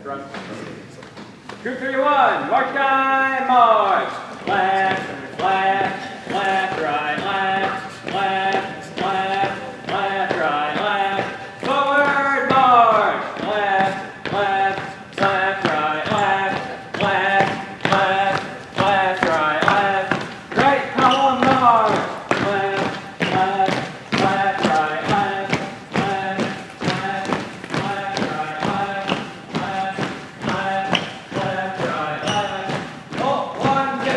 Group 31, march time, march. Left, left, left, right, left, left, left, left, right, left. Forward, march. Left, left, left, right, left, left, left, left, right, left. Right column, march. Left, left, left, right, left, left, left, left, right, left, left, left, left, right, left. Oh, 1, 2.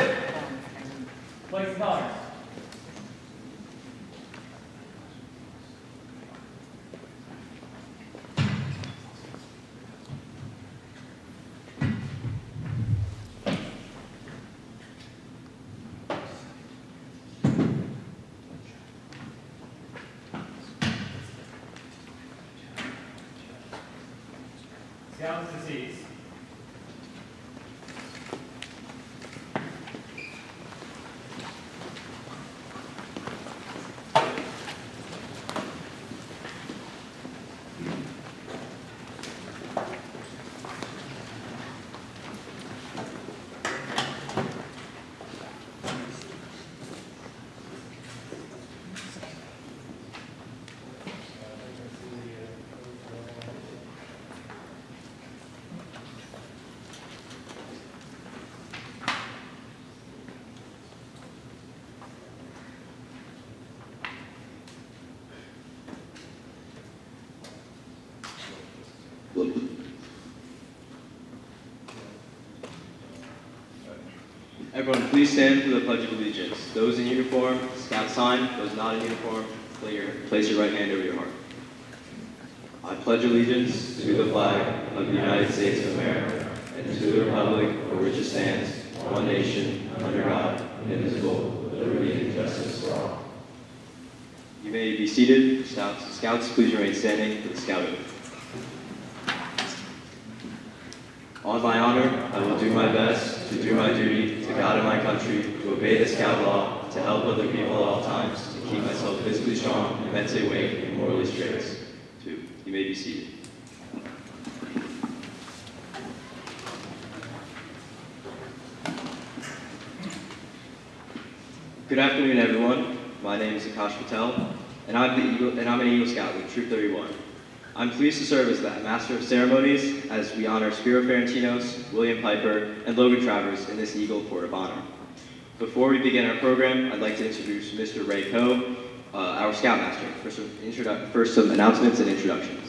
Place colors. Scouts to seats. Everyone, please stand for the Pledge of Allegiance. Those in uniform, Scout sign. Those not in uniform, place your right hand over your heart. I pledge allegiance to the flag of the United States of America and to the republic for which it stands, one nation, under God, indivisible, with liberty and justice for all. You may be seated. Scouts, please remain standing for the Scout oath. On my honor, I will do my best to do my duty to God and my country, to obey the Scout law, to help other people at all times, to keep myself physically strong and mentally awake and morally straight. 2. You may be seated. Good afternoon, everyone. My name is Akash Patel, and I'm an Eagle Scout with Troop 31. I'm pleased to serve as the Master of Ceremonies as we honor Spero Ferentinos, William Piper, and Logan Travers in this Eagle Court of Honor. Before we begin our program, I'd like to introduce Mr. Ray Coe, our Scoutmaster, for some announcements and introductions.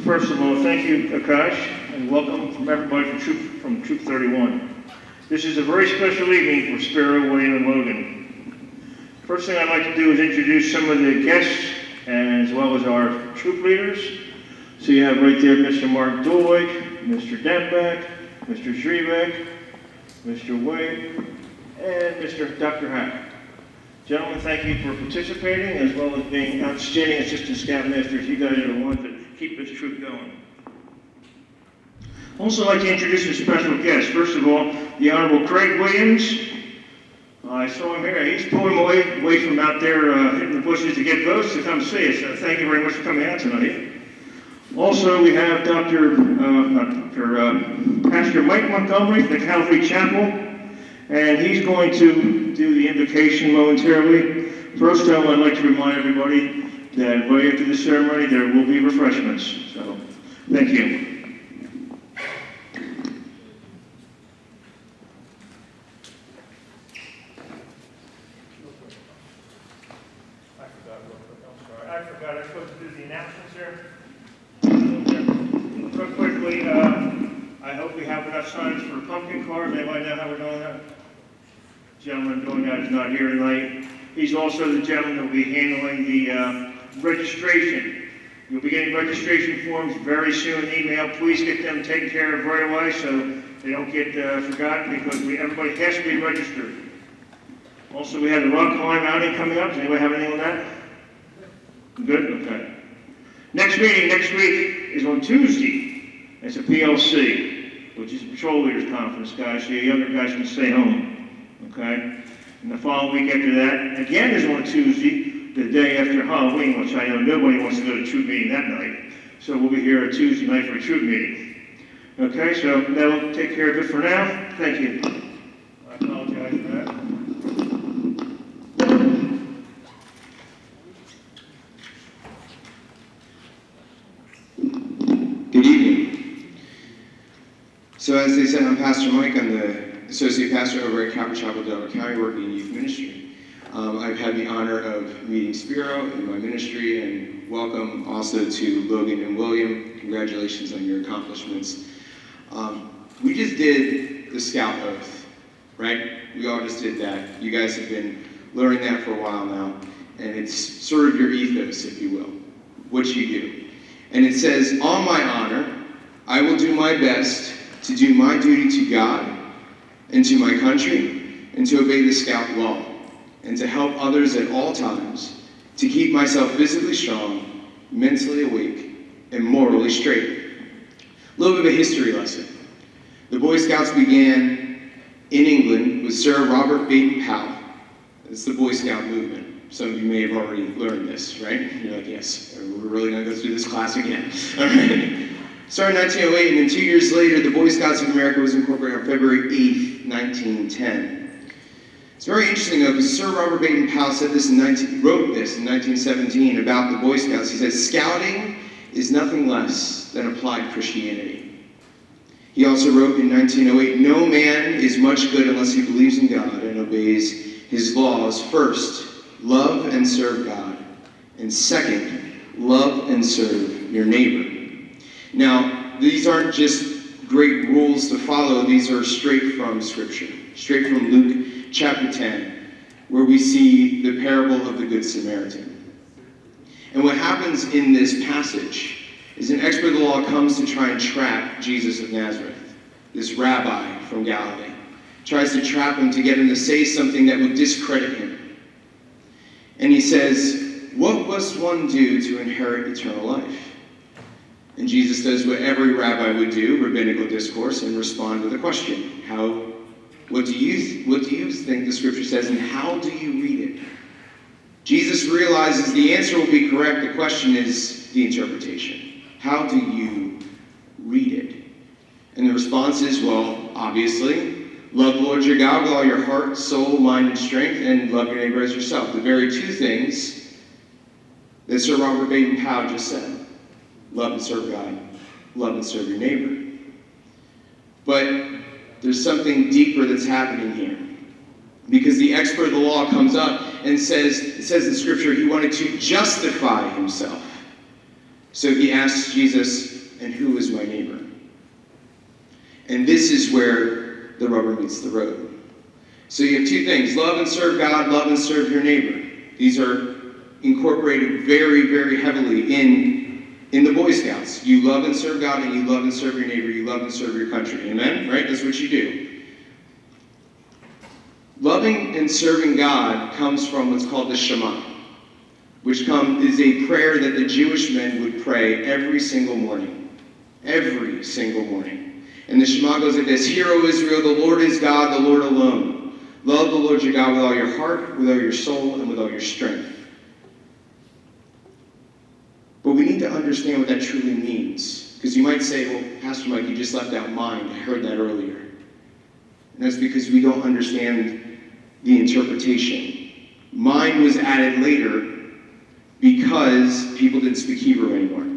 First of all, thank you, Akash, and welcome from everybody from Troop 31. This is a very special evening for Spero, William, and Logan. First thing I'd like to do is introduce some of the guests, as well as our troop leaders. So you have right there Mr. Mark Doig, Mr. Dembeck, Mr. Zrivek, Mr. Wade, and Mr. Dr. Hack. Gentlemen, thank you for participating, as well as being outstanding assistant scoutmasters. You guys are the ones that keep this troop going. Also like to introduce a special guest. First of all, the Honorable Craig Williams. I saw him here. He's pulling away from out there hitting the bushes to get votes to come see us. So thank you very much for coming out tonight. Also, we have Pastor Mike Montgomery from the Calvary Chapel, and he's going to do the invocation momentarily. First, I'd like to remind everybody that right after the ceremony, there will be refreshments. So, thank you. I forgot. I was supposed to do the announcements here. Real quickly, I hope we have enough signs for pumpkin cards. Anybody know how we're doing that? The gentleman doing that is not here tonight. He's also the gentleman that will be handling the registration. You'll be getting registration forms very soon in email. Please get them taken care of right away so they don't get forgotten, because everybody has to be registered. Also, we have the rock climb outing coming up. Does anybody have anything on that? Good? Okay. Next meeting next week is on Tuesday. It's a PLC, which is a Patrol Leaders Conference, guys, so your younger guys can stay home. Okay? And the following week after that, again is on Tuesday, the day after Halloween, which I know nobody wants to go to troop meeting that night. So we'll be here Tuesday night for a troop meeting. Okay, so that'll take care of it for now. Thank you. I apologize for that. Good evening. So as they said, I'm Pastor Mike. I'm the Associate Pastor over at Calvary Chapel, Delaware County, working in youth ministry. I've had the honor of meeting Spero in my ministry, and welcome also to Logan and William. Congratulations on your accomplishments. We just did the Scout Oath, right? We all just did that. You guys have been learning that for a while now, and it's sort of your ethos, if you will, what you do. And it says, on my honor, I will do my best to do my duty to God and to my country and to obey the Scout law and to help others at all times, to keep myself physically strong, mentally awake, and morally straight. A little bit of a history lesson. The Boy Scouts began in England with Sir Robert Baden-Powell. It's the Boy Scout movement. Some of you may have already learned this, right? You're like, yes, we're really going to go through this class again. All right. Started in 1908, and then 2 years later, the Boy Scouts of America was incorporated on February 8th, 1910. It's very interesting, though, because Sir Robert Baden-Powell wrote this in 1917 about the Boy Scouts. He said, scouting is nothing less than applied Christianity. He also wrote in 1908, no man is much good unless he believes in God and obeys his laws. First, love and serve God. And second, love and serve your neighbor. Now, these aren't just great rules to follow. These are straight from Scripture, straight from Luke chapter 10, where we see the parable of the Good Samaritan. And what happens in this passage is an expert of the law comes to try and trap Jesus of Nazareth, this rabbi from Galilee. Tries to trap him to get him to say something that would discredit him. And he says, what must one do to inherit eternal life? And Jesus does what every rabbi would do, rabbinical discourse, and respond with a question. What do you think the Scripture says, and how do you read it? Jesus realizes the answer will be correct. The question is the interpretation. How do you read it? And the response is, well, obviously, love the Lord your God with all your heart, soul, mind, and strength, and love your neighbor as yourself. The very two things that Sir Robert Baden-Powell just said. Love and serve God. Love and serve your neighbor. But there's something deeper that's happening here. Because the expert of the law comes up and says, it says in Scripture, he wanted to justify himself. So he asks Jesus, and who is my neighbor? And this is where the rubber meets the road. So you have two things, love and serve God, love and serve your neighbor. These are incorporated very, very heavily in the Boy Scouts. You love and serve God, and you love and serve your neighbor, you love and serve your country. Amen? Right? That's what you do. Loving and serving God comes from what's called the Shema, which is a prayer that the Jewish men would pray every single morning. Every single morning. And the Shema goes like this, Hear, O Israel, the Lord is God, the Lord alone. Love the Lord your God with all your heart, with all your soul, and with all your strength. But we need to understand what that truly means. Because you might say, well, Pastor Mike, you just left out mind. I heard that earlier. And that's because we don't understand the interpretation. Mind was added later because people didn't speak Hebrew anymore.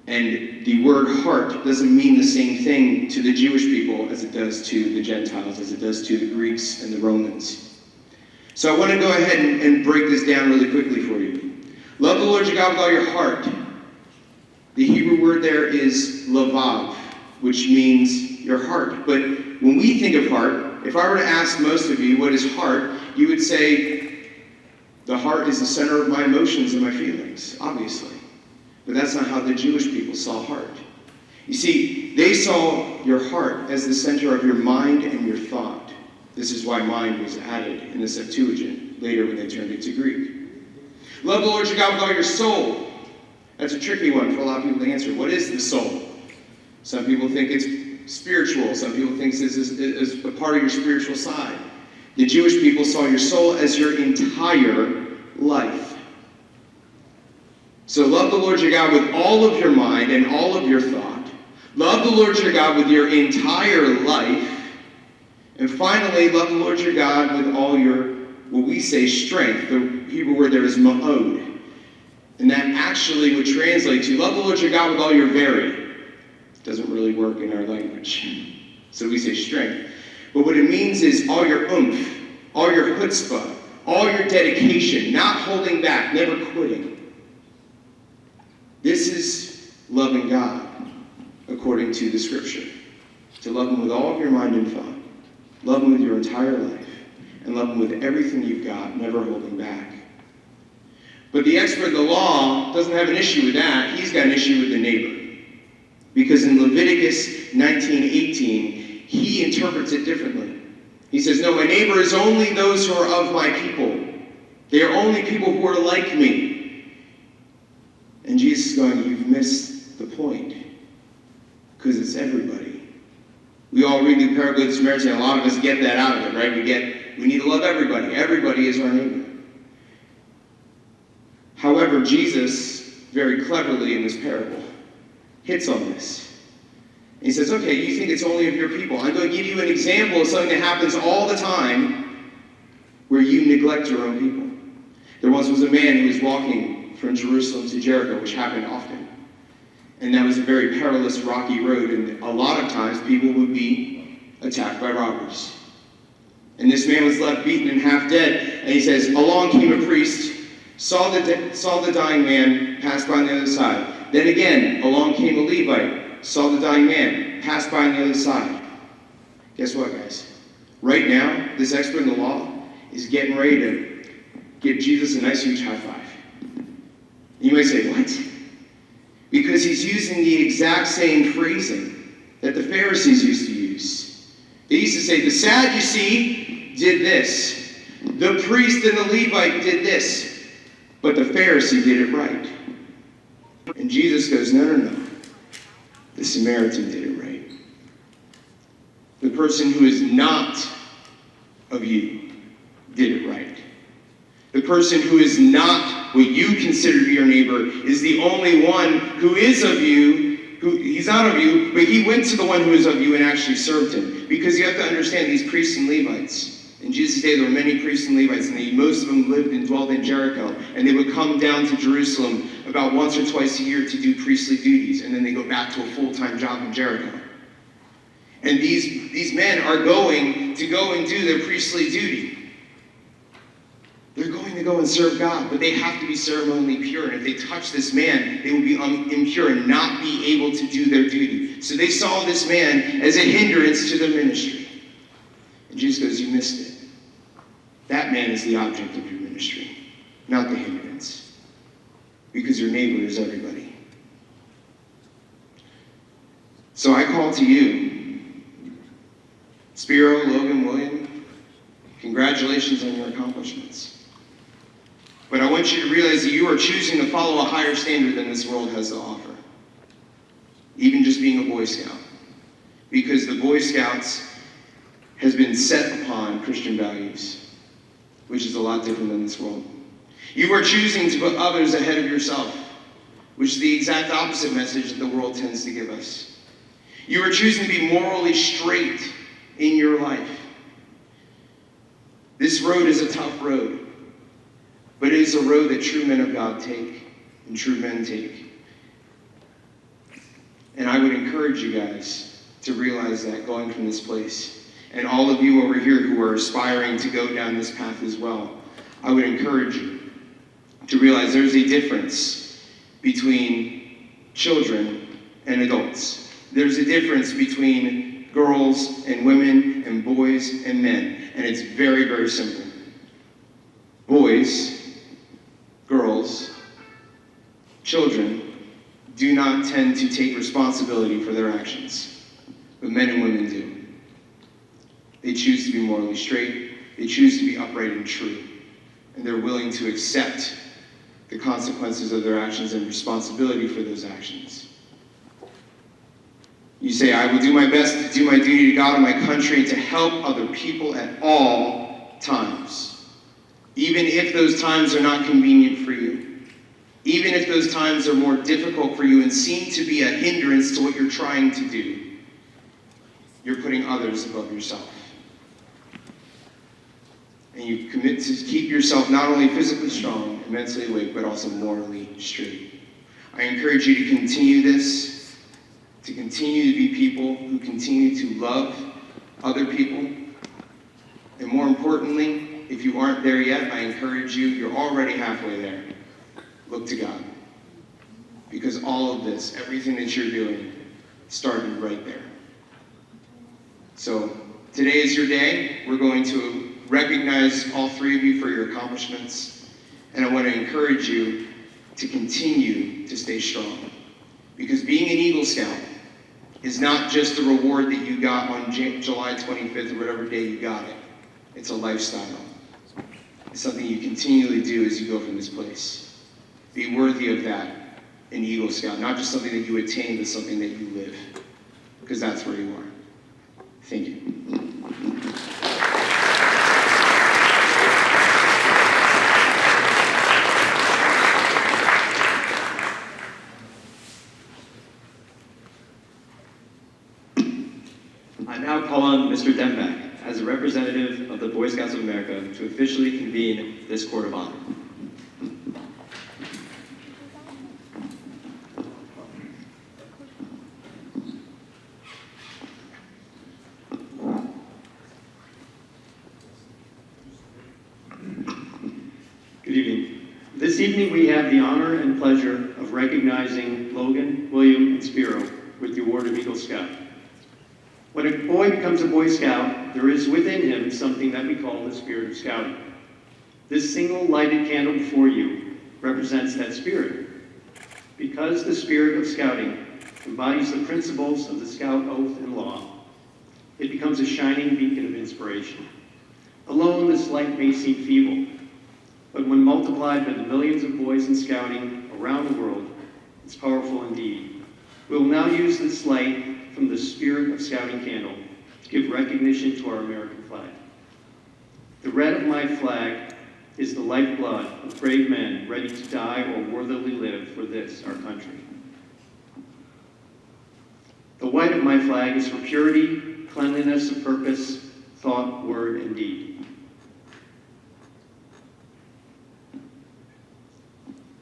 And the word heart doesn't mean the same thing to the Jewish people as it does to the Gentiles, as it does to the Greeks and the Romans. So I want to go ahead and break this down really quickly for you. Love the Lord your God with all your heart. The Hebrew word there is lavav, which means your heart. But when we think of heart, if I were to ask most of you what is heart, you would say, the heart is the center of my emotions and my feelings, obviously. But that's not how the Jewish people saw heart. You see, they saw your heart as the center of your mind and your thought. This is why mind was added in the Septuagint, later when they turned it to Greek. Love the Lord your God with all your soul. That's a tricky one for a lot of people to answer. What is the soul? Some people think it's spiritual. Some people think this is a part of your spiritual side. The Jewish people saw your soul as your entire life. So love the Lord your God with all of your mind and all of your thought. Love the Lord your God with your entire life. And finally, love the Lord your God with all your, what we say, strength. The Hebrew word there is ma'od. And that actually would translate to love the Lord your God with all your very. Doesn't really work in our language. So we say strength. But what it means is all your oomph, all your chutzpah, all your dedication, not holding back, never quitting. This is loving God, according to the scripture. To love him with all of your mind and thought. Love him with your entire life. And love him with everything you've got, never holding back. But the expert of the law doesn't have an issue with that. He's got an issue with the neighbor. Because in Leviticus 19:18, he interprets it differently. He says, no, my neighbor is only those who are of my people. They are only people who are like me. And Jesus is going, you've missed the point. Because it's everybody. We all read the parable of the Samaritan, and a lot of us get that out of it, right? We need to love everybody. Everybody is our neighbor. However, Jesus, very cleverly in this parable, hits on this. He says, okay, you think it's only of your people. I'm going to give you an example of something that happens all the time where you neglect your own people. There once was a man who was walking from Jerusalem to Jericho, which happened often. And that was a very perilous, rocky road, and a lot of times people would be attacked by robbers. And this man was left beaten and half dead, and he says, along came a priest, saw the dying man, passed by on the other side. Then again, along came a Levite, saw the dying man, passed by on the other side. Guess what, guys? Right now, this expert in the law is getting ready to give Jesus a nice huge high five. You might say, what? Because he's using the exact same phrasing that the Pharisees used to use. They used to say, the Sadducee did this. The priest and the Levite did this. But the Pharisee did it right. And Jesus goes, no. The Samaritan did it right. The person who is not of you did it right. The person who is not what you consider to be your neighbor is the only one who is of you, he's not of you, but he went to the one who is of you and actually served him. Because you have to understand these priests and Levites. In Jesus' day, there were many priests and Levites, and most of them lived and dwelled in Jericho. And they would come down to Jerusalem about once or twice a year to do priestly duties, and then they go back to a full-time job in Jericho. And these men are going to go and do their priestly duty. They're going to go and serve God, but they have to be ceremonially pure. And if they touch this man, they will be impure and not be able to do their duty. So they saw this man as a hindrance to their ministry. And Jesus goes, you missed it. That man is the object of your ministry, not the hindrance. Because your neighbor is everybody. So I call to you, Spero, Logan, William, congratulations on your accomplishments. But I want you to realize that you are choosing to follow a higher standard than this world has to offer. Even just being a Boy Scout. Because the Boy Scouts has been set upon Christian values, which is a lot different than this world. You are choosing to put others ahead of yourself, which is the exact opposite message that the world tends to give us. You are choosing to be morally straight in your life. This road is a tough road. But it is a road that true men of God take, and true men take. And I would encourage you guys to realize that going from this place. And all of you over here who are aspiring to go down this path as well, I would encourage you to realize there's a difference between children and adults. There's a difference between girls and women and boys and men. And it's very, very simple. Boys, girls, children do not tend to take responsibility for their actions, but men and women do. They choose to be morally straight, they choose to be upright and true, and they're willing to accept the consequences of their actions and responsibility for those actions. You say, I will do my best to do my duty to God and my country, to help other people at all times. Even if those times are not convenient for you. Even if those times are more difficult for you and seem to be a hindrance to what you're trying to do. You're putting others above yourself. And you commit to keep yourself not only physically strong and mentally awake, but also morally straight. I encourage you to continue this, to continue to be people who continue to love other people. And more importantly, if you aren't there yet, I encourage you, you're already halfway there. Look to God. Because all of this, everything that you're doing, started right there. So today is your day. We're going to recognize all three of you for your accomplishments. And I want to encourage you to continue to stay strong. Because being an Eagle Scout is not just the reward that you got on July 25th or whatever day you got it. It's a lifestyle. It's something you continually do as you go from this place. Be worthy of that in Eagle Scout. Not just something that you attain, but something that you live. Because that's where you are. Thank you. I now call on Mr. Dembeck, as a representative of the Boy Scouts of America, to officially convene this Court of Honor. Good evening. This evening we have the honor and pleasure of recognizing Logan, William, and Spero with the award of Eagle Scout. When a boy becomes a Boy Scout, there is within him something that we call the spirit of scouting. This single lighted candle before you represents that spirit. Because the spirit of scouting embodies the principles of the Scout Oath and Law, it becomes a shining beacon of inspiration. Alone, this light may seem feeble, but when multiplied by the millions of boys in scouting around the world, it's powerful indeed. We will now use this light from the spirit of scouting candle to give recognition to our American flag. The red of my flag is the lifeblood of brave men ready to die or worthily live for this, our country. The white of my flag is for purity, cleanliness of purpose, thought, word, and deed.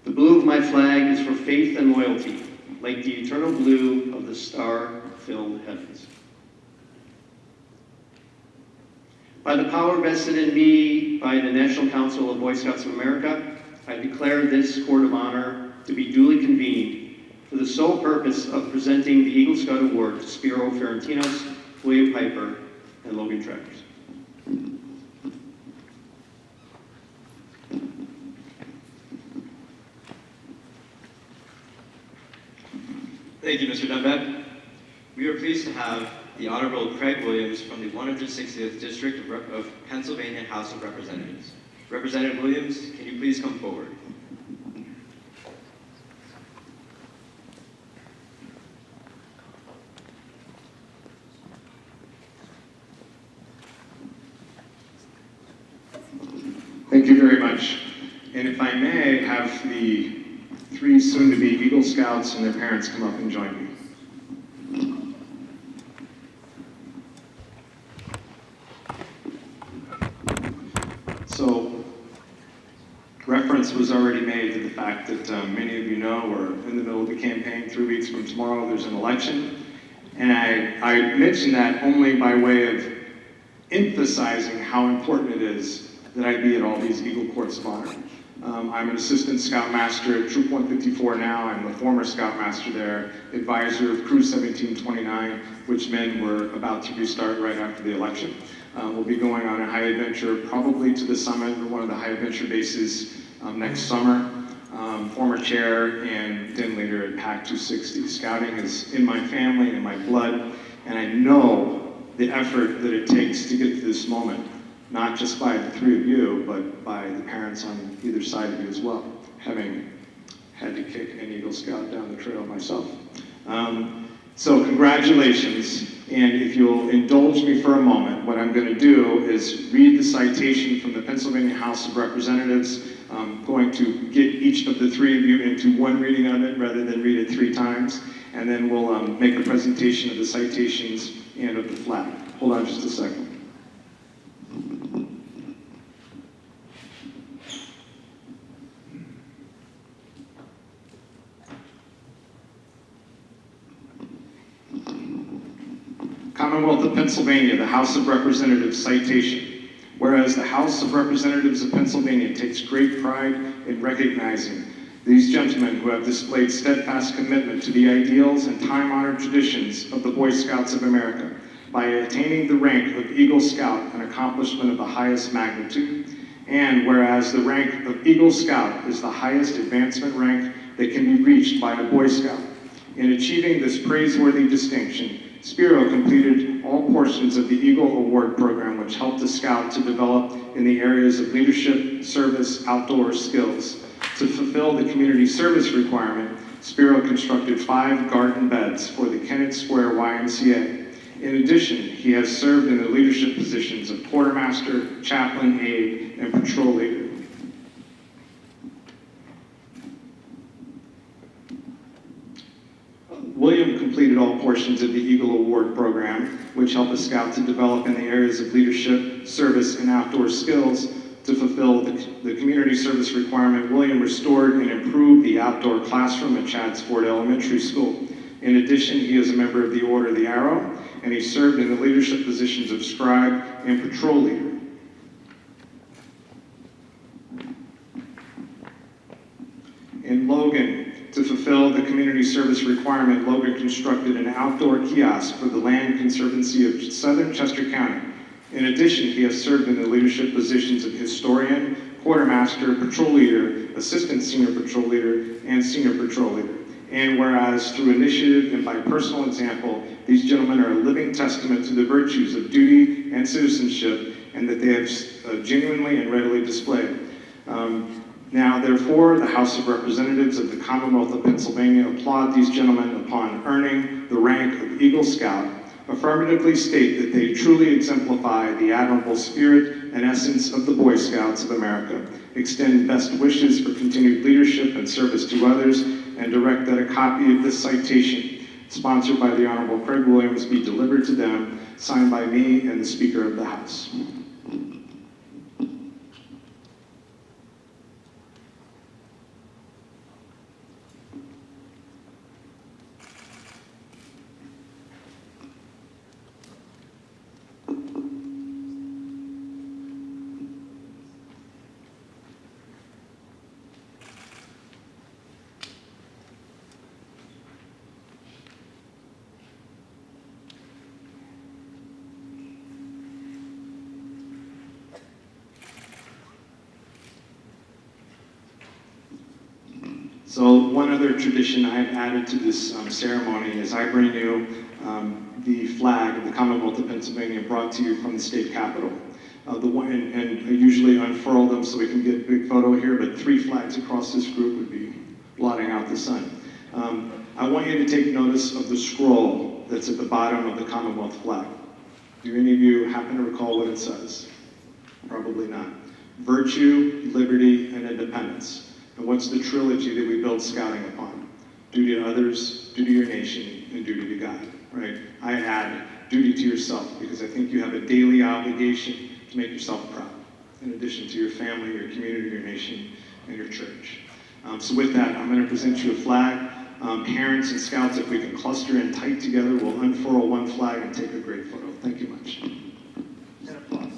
The blue of my flag is for faith and loyalty, like the eternal blue of the star-filled heavens. By the power vested in me by the National Council of Boy Scouts of America, I declare this Court of Honor to be duly convened for the sole purpose of presenting the Eagle Scout Award to Spero Ferentinos, William Piper, and Logan Travers. Thank you, Mr. Dunbad. We are pleased to have the Honorable Craig Williams from the 160th District of Pennsylvania House of Representatives. Representative Williams, can you please come forward? Thank you very much. And if I may have the three soon-to-be Eagle Scouts and their parents come up and join me. So, reference was already made to the fact that many of you know we're in the middle of the campaign. 3 weeks from tomorrow, there's an election. And I mention that only by way of emphasizing how important it is that I be at all these Eagle Courts of Honor. I'm an assistant scoutmaster at Troop 154 now. I'm the former scoutmaster there, advisor of Crew 1729, which men were about to restart right after the election. We'll be going on a high adventure, probably to the summit or one of the high adventure bases next summer. Former chair and den leader at PAC 260. Scouting is in my family and in my blood, and I know the effort that it takes to get to this moment. Not just by the three of you, but by the parents on either side of you as well, having had to kick an Eagle Scout down the trail myself. So congratulations. And if you'll indulge me for a moment, what I'm going to do is read the citation from the Pennsylvania House of Representatives. I'm going to get each of the three of you into one reading of it rather than read it 3 times. And then we'll make a presentation of the citations and of the flag. Hold on just a second. Commonwealth of Pennsylvania, the House of Representatives citation. Whereas the House of Representatives of Pennsylvania takes great pride in recognizing these gentlemen who have displayed steadfast commitment to the ideals and time-honored traditions of the Boy Scouts of America by attaining the rank of Eagle Scout, an accomplishment of the highest magnitude. And whereas the rank of Eagle Scout is the highest advancement rank that can be reached by a Boy Scout. In achieving this praiseworthy distinction, Spero completed all portions of the Eagle Award program, which helped the Scout to develop in the areas of leadership, service, outdoor skills. To fulfill the community service requirement, Spero constructed 5 garden beds for the Kennett Square YMCA. In addition, he has served in the leadership positions of quartermaster, chaplain, aide, and patrol leader. William completed all portions of the Eagle Award program, which helped a Scout to develop in the areas of leadership, service, and outdoor skills. To fulfill the community service requirement, William restored and improved the outdoor classroom at Chadds Ford Elementary School. In addition, he is a member of the Order of the Arrow, and he served in the leadership positions of scribe and patrol leader. In Logan, to fulfill the community service requirement, Logan constructed an outdoor kiosk for the Land Conservancy of Southern Chester County. In addition, he has served in the leadership positions of historian, quartermaster, patrol leader, assistant senior patrol leader, and senior patrol leader. And whereas through initiative and by personal example, these gentlemen are a living testament to the virtues of duty and citizenship, and that they have genuinely and readily displayed. Now, therefore, the House of Representatives of the Commonwealth of Pennsylvania applaud these gentlemen upon earning the rank of Eagle Scout, affirmatively state that they truly exemplify the admirable spirit and essence of the Boy Scouts of America, extend best wishes for continued leadership and service to others, and direct that a copy of this citation, sponsored by the Honorable Craig Williams, be delivered to them, signed by me and the Speaker of the House. So one other tradition I've added to this ceremony is I bring you the flag of the Commonwealth of Pennsylvania brought to you from the state capitol. And I usually unfurl them so we can get a big photo here, but 3 flags across this group would be blotting out the sun. I want you to take notice of the scroll that's at the bottom of the Commonwealth flag. Do any of you happen to recall what it says? Probably not. Virtue, liberty, and independence. And what's the trilogy that we build scouting upon? Duty to others, duty to your nation, and duty to God, right? I add duty to yourself because I think you have a daily obligation to make yourself proud, in addition to your family, your community, your nation, and your church. So with that, I'm going to present you a flag. Parents and scouts, if we can cluster in tight together, we'll unfurl one flag and take a great photo. Thank you much. And applause.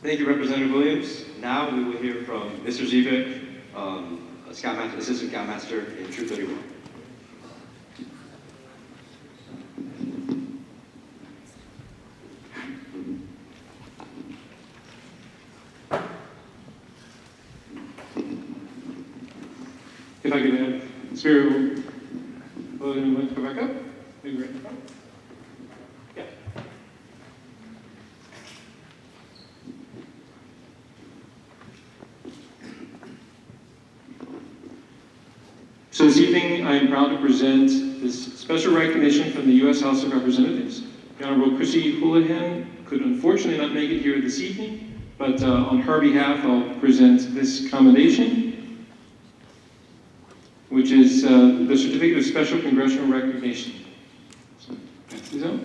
Thank you, Representative Williams. Now we will hear from Mr. Zivik, Assistant Scoutmaster in Troop 31. If I could have Spero, Logan, would go back up? Maybe right in front. Yeah. So this evening, I am proud to present this special recognition from the U.S. House of Representatives. The Honorable Chrissy Houlihan could unfortunately not make it here this evening, but on her behalf, I'll present this commendation, which is the Certificate of Special Congressional Recognition. So, pass these out.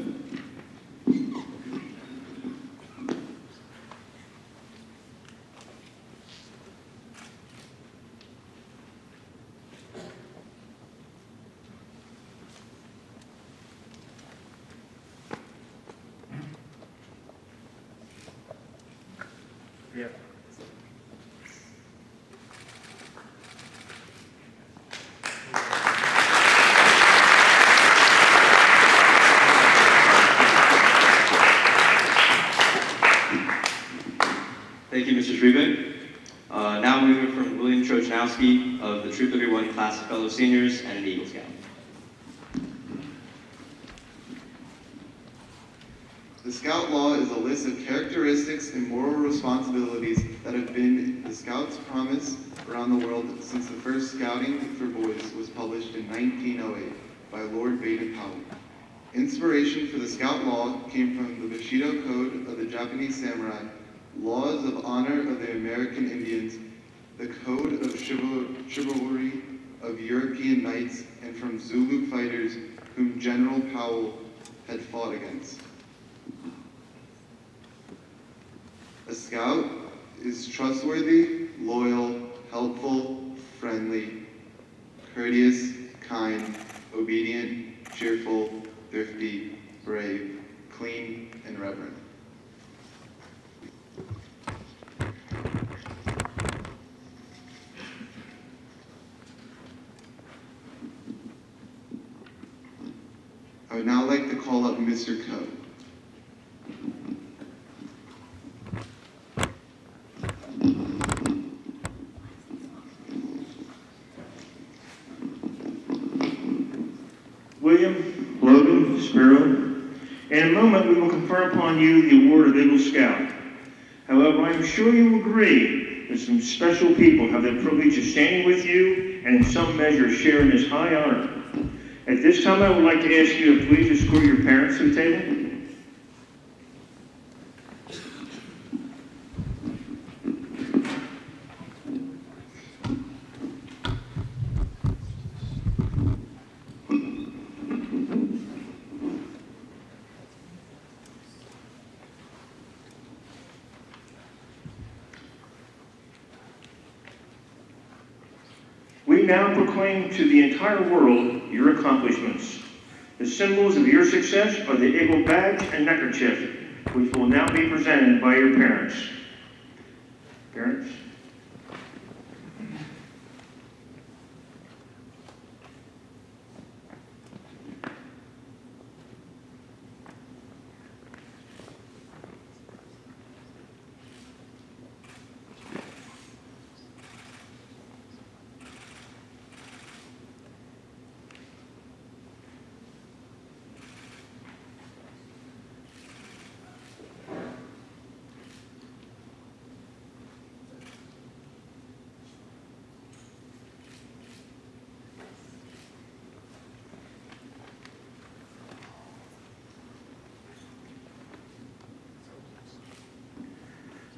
Yeah. Thank you, Mr. Zivik. Now we hear from William Trochanowski of the Troop 31 class of fellow seniors and an Eagle Scout. The Scout Law is a list of characteristics and moral responsibilities that have been the Scouts' promise around the world since the first Scouting for Boys was published in 1908 by Lord Baden-Powell. Inspiration for the Scout Law came from the Bushido Code of the Japanese Samurai, Laws of Honor of the American Indians, the Code of Chivalry of European Knights, and from Zulu fighters whom General Powell had fought against. A Scout is trustworthy, loyal, helpful, friendly, courteous, kind, obedient, cheerful, thrifty, brave, clean, and reverent. I would now like to call up Mr. Coe. William, Logan, Spero. In a moment, we will confer upon you the award of Eagle Scout. However, I am sure you will agree that some special people have the privilege of standing with you and in some measure sharing this high honor. At this time, I would like to ask you to please escort your parents to the table. We now proclaim to the entire world your accomplishments. The symbols of your success are the Eagle badge and neckerchief, which will now be presented by your parents. Parents?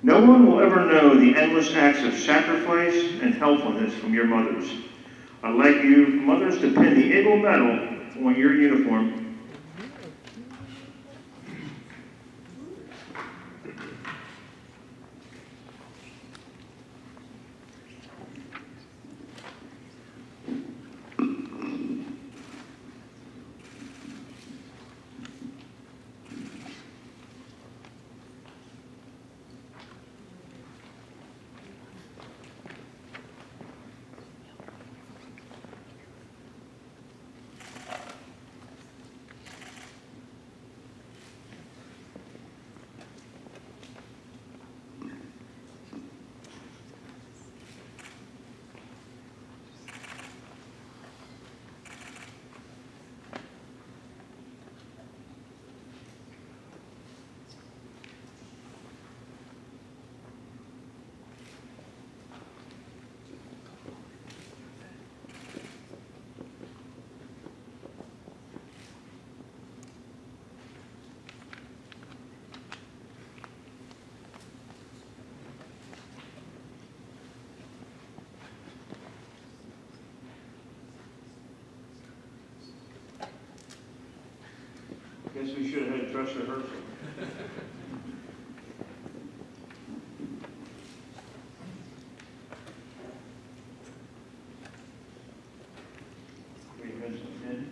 No one will ever know the endless acts of sacrifice and helpfulness from your mothers. I'd like you mothers to pin the Eagle medal on your uniform. Guess we should have had a dress rehearsal. Great pencil pen.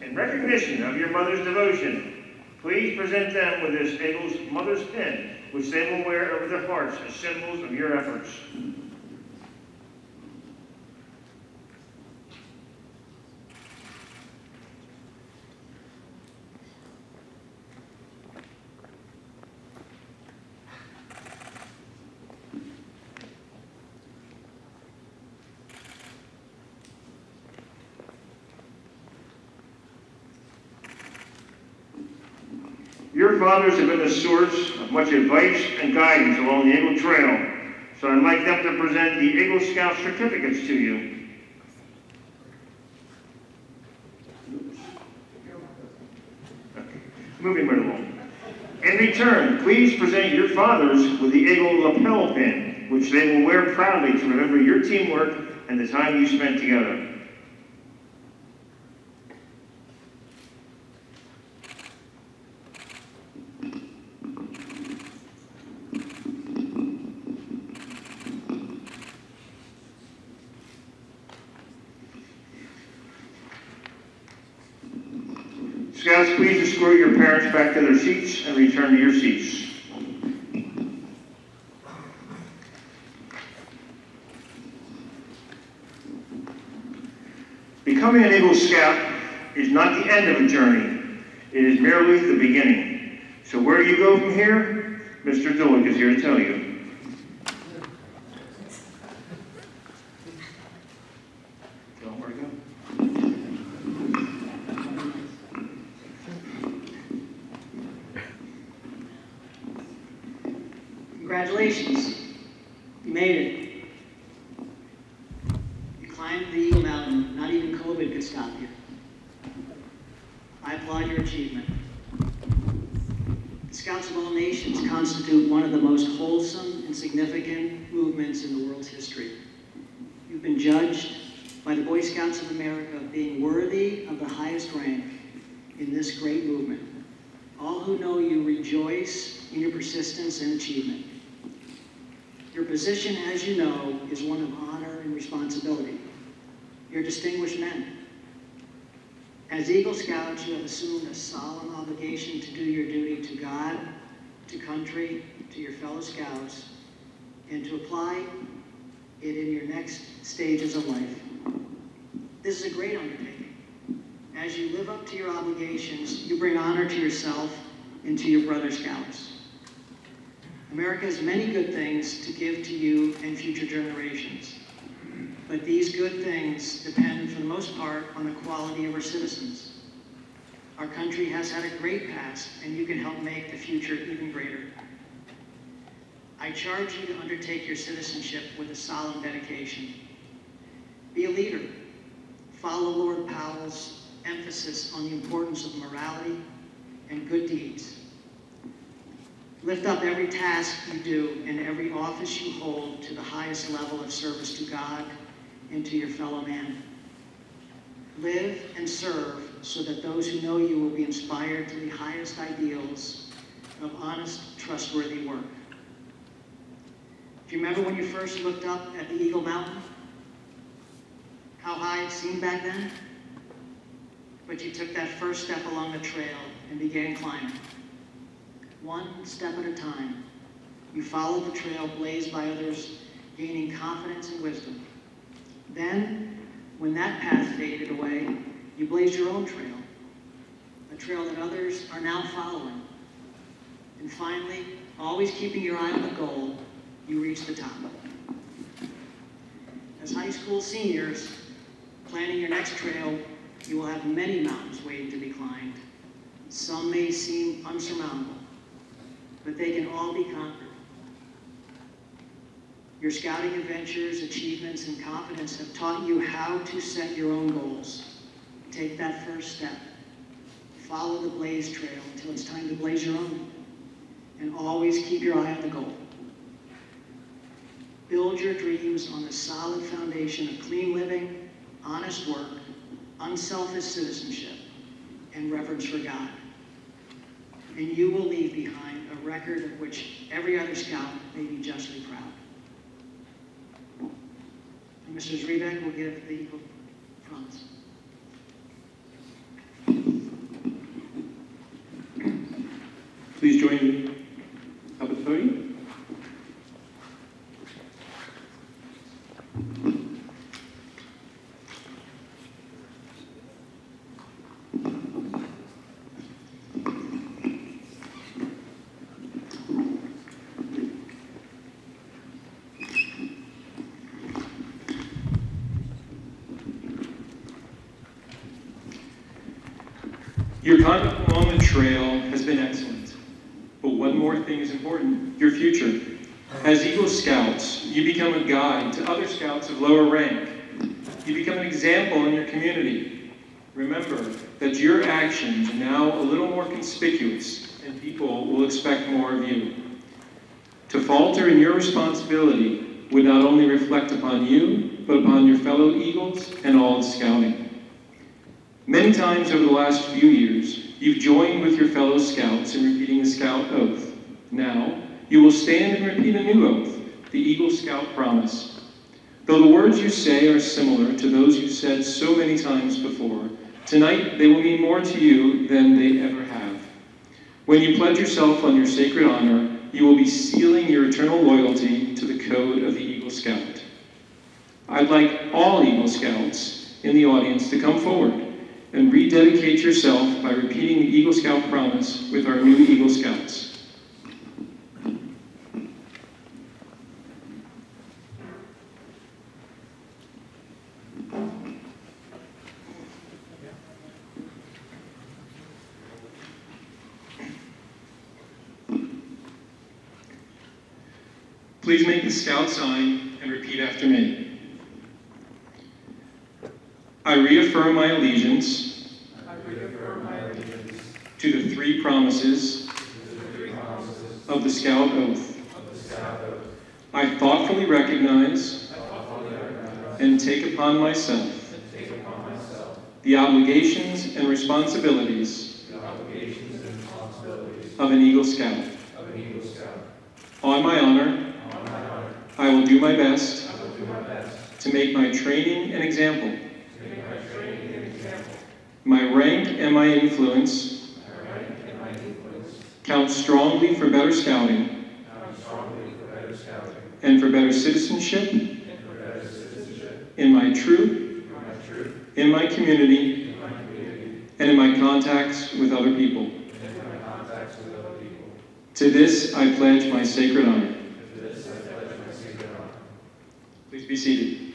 In recognition of your mother's devotion, please present them with this Eagles Mother's Pin, which they will wear over their hearts as symbols of your efforts. Your fathers have been the source of much advice and guidance along the Eagle Trail, so I'd like them to present the Eagle Scout certificates to you. Moving right along. In return, please present your fathers with the Eagle lapel pin, which they will wear proudly to remember your teamwork and the time you spent together. Scouts, please escort your parents back to their seats and return to your seats. Becoming an Eagle Scout is not the end of a journey. It is merely the beginning. So where do you go from here? Mr. Dillick is here to tell you. Tell him where to go. Congratulations, you made it. You climbed the Eagle Mountain, not even COVID could stop you. I applaud your achievement. The Scouts of all nations constitute one of the most wholesome and significant movements in the world's history. You've been judged by the Boy Scouts of America of being worthy of the highest rank in this great movement. All who know you rejoice in your persistence and achievement. Your position, as you know, is one of honor and responsibility. You're distinguished men. As Eagle Scouts, you have assumed a solemn obligation to do your duty to God, to country, to your fellow Scouts, and to apply it in your next stages of life. This is a great undertaking. As you live up to your obligations, you bring honor to yourself and to your brother Scouts. America has many good things to give to you and future generations. But these good things depend, for the most part, on the quality of our citizens. Our country has had a great past, and you can help make the future even greater. I charge you to undertake your citizenship with a solemn dedication. Be a leader. Follow Lord Powell's emphasis on the importance of morality and good deeds. Lift up every task you do and every office you hold to the highest level of service to God and to your fellow man. Live and serve so that those who know you will be inspired to the highest ideals of honest, trustworthy work. Do you remember when you first looked up at the Eagle Mountain? How high it seemed back then? But you took that first step along the trail and began climbing. One step at a time, you followed the trail blazed by others, gaining confidence and wisdom. Then, when that path faded away, you blazed your own trail, a trail that others are now following. And finally, always keeping your eye on the goal, you reached the top. As high school seniors, planning your next trail, you will have many mountains waiting to be climbed. Some may seem unsurmountable, but they can all be conquered. Your scouting adventures, achievements, and confidence have taught you how to set your own goals. Take that first step. Follow the blaze trail until it's time to blaze your own. and always keep your eye on the goal. Build your dreams on the solid foundation of clean living, honest work, unselfish citizenship, and reverence for God. And you will leave behind a record of which every other scout may be justly proud. And Mrs. Rebeck will give the Eagle promise. Please join me up at the podium. Your conduct along the trail has been excellent, but one more thing is important, your future. As Eagle Scouts, you become a guide to other scouts of lower rank. You become an example in your community. Remember that your actions are now a little more conspicuous, and people will expect more of you. To falter in your responsibility would not only reflect upon you, but upon your fellow Eagles and all of Scouting. Many times over the last few years, you've joined with your fellow Scouts in repeating the Scout Oath. Now, you will stand and repeat a new oath, the Eagle Scout Promise. Though the words you say are similar to those you've said so many times before, tonight they will mean more to you than they ever have. When you pledge yourself on your sacred honor, you will be sealing your eternal loyalty to the code of the Eagle Scout. I'd like all Eagle Scouts in the audience to come forward and rededicate yourself by repeating the Eagle Scout Promise with our new Eagle Scouts. Please make the Scout sign and repeat after me. I reaffirm my allegiance to the three promises of the Scout Oath. I thoughtfully recognize and take upon myself the obligations and responsibilities of an Eagle Scout. On my honor, I will do my best to make my training an example. My rank and my influence count strongly for better scouting and for better citizenship in my troop, in my community, and in my contacts with other people. To this I pledge my sacred honor. Please be seated.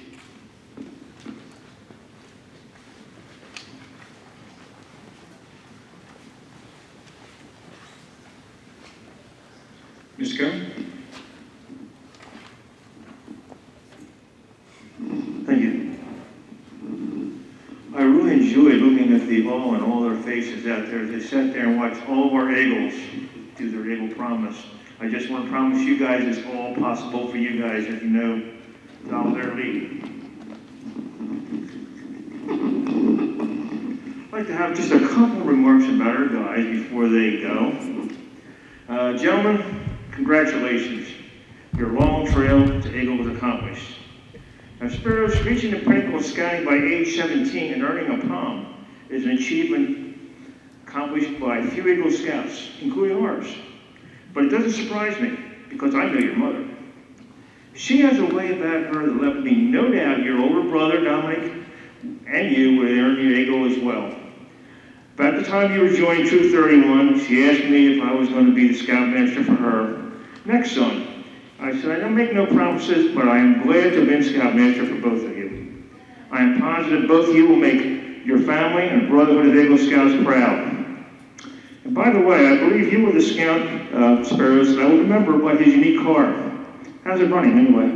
Mr. Cohen? Thank you. I really enjoyed looking at the all and all their faces out there as they sat there and watched all of our Eagles do their Eagle Promise. I just want to promise you guys it's all possible for you guys if you know to follow their lead. I'd like to have just a couple remarks about our guys before they go. Gentlemen, congratulations. Your long trail to Eagle was accomplished. Now, Spero's reaching the pinnacle of scouting by age 17 and earning a palm is an achievement accomplished by few Eagle Scouts, including ours. But it doesn't surprise me, because I know your mother. She has a way about her that left me no doubt your older brother, Dominic, and you would earn your Eagle as well. About the time you were joining Troop 31, she asked me if I was going to be the Scoutmaster for her next son. I said, I don't make no promises, but I am glad to have been Scoutmaster for both of you. I am positive both of you will make your family and Brotherhood of Eagle Scouts proud. And by the way, I believe you were the Scout, Speros, that I will remember by his unique car. How's it running anyway?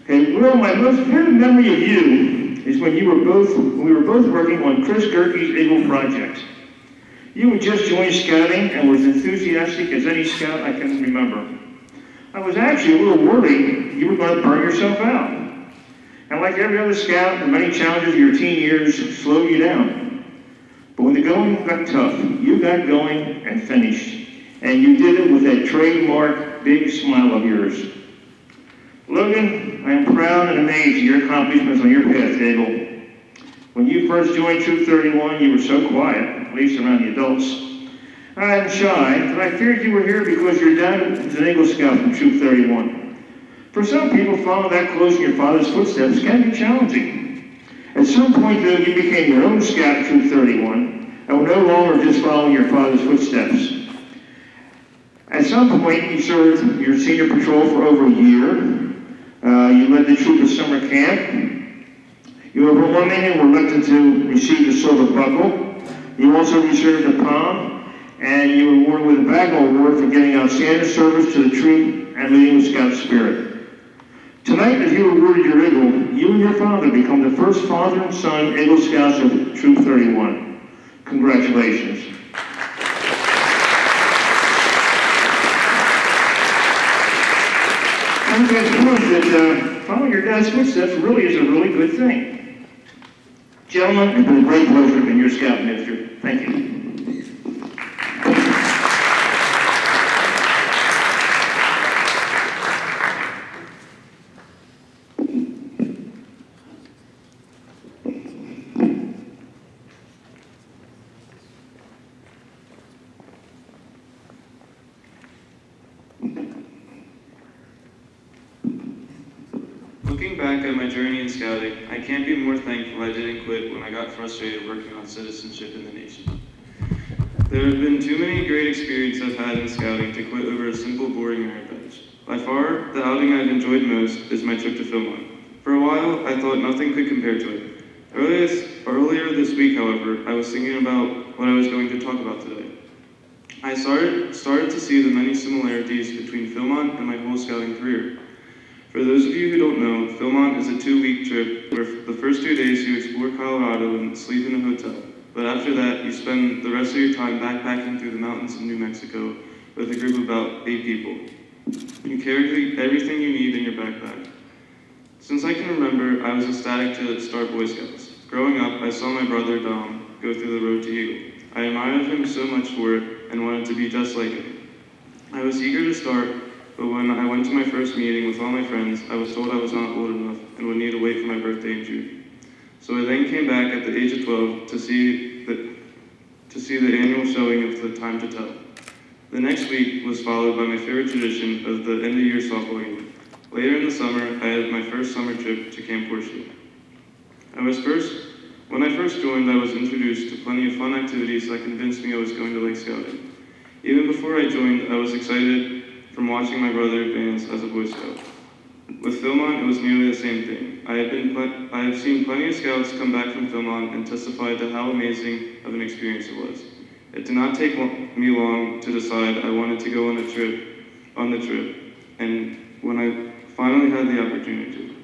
Okay, well, my most vivid memory of you is when we were both working on Chris Gerke's Eagle project. You had just joined scouting and were as enthusiastic as any scout I can remember. I was actually a little worried you were going to burn yourself out. And like every other scout, the many challenges of your teen years slowed you down. But when the going got tough, you got going and finished. And you did it with that trademark big smile of yours. Logan, I am proud and amazed at your accomplishments on your path to Eagle. When you first joined Troop 31, you were so quiet, at least around the adults. I am shy, but I feared you were here because your dad was an Eagle Scout from Troop 31. For some people, following that close in your father's footsteps can be challenging. At some point, though, you became your own scout at Troop 31, and were no longer just following your father's footsteps. At some point, you served your senior patrol for over a year. You led the troop at summer camp. You were one man and were elected to receive the Silver Buckle. You also received a palm, and you were awarded with a Bagnall Award for getting outstanding service to the troop and leading with Scout spirit. Tonight, as you awarded your Eagle, you and your father become the first father and son Eagle Scouts of Troop 31. Congratulations. And it proves that following your dad's footsteps really is a really good thing. Gentlemen, it's been a great pleasure being your scout minister. Thank you. Looking back at my journey in scouting, I can't be more thankful I didn't quit when I got frustrated working on citizenship in the nation. There have been too many great experiences I've had in scouting to quit over a simple, boring merit badge. By far, the outing I've enjoyed most is my trip to Philmont. For a while, I thought nothing could compare to it. Earlier this week, however, I was thinking about what I was going to talk about today. I started to see the many similarities between Philmont and my whole scouting career. For those of you who don't know, Philmont is a 2-week trip where the first 2 days you explore Colorado and sleep in a hotel. But after that, you spend the rest of your time backpacking through the mountains of New Mexico with a group of about 8 people. You carry everything you need in your backpack. Since I can remember, I was ecstatic to start Boy Scouts. Growing up, I saw my brother Dom go through the road to Eagle. I admired him so much for it and wanted to be just like him. I was eager to start, but when I went to my first meeting with all my friends, I was told I was not old enough and would need to wait for my birthday in June. So I then came back at the age of 12 to see the annual showing of the Time to Tell. The next week was followed by my favorite tradition of the end-of-year softball game. Later in the summer, I had my first summer trip to Camp Horseshoe. When I first joined, I was introduced to plenty of fun activities that convinced me I was going to like scouting. Even before I joined, I was excited from watching my brother advance as a Boy Scout. With Philmont, it was nearly the same thing. I have seen plenty of scouts come back from Philmont and testify to how amazing of an experience it was. It did not take me long to decide I wanted to go on the trip, and when I finally had the opportunity to.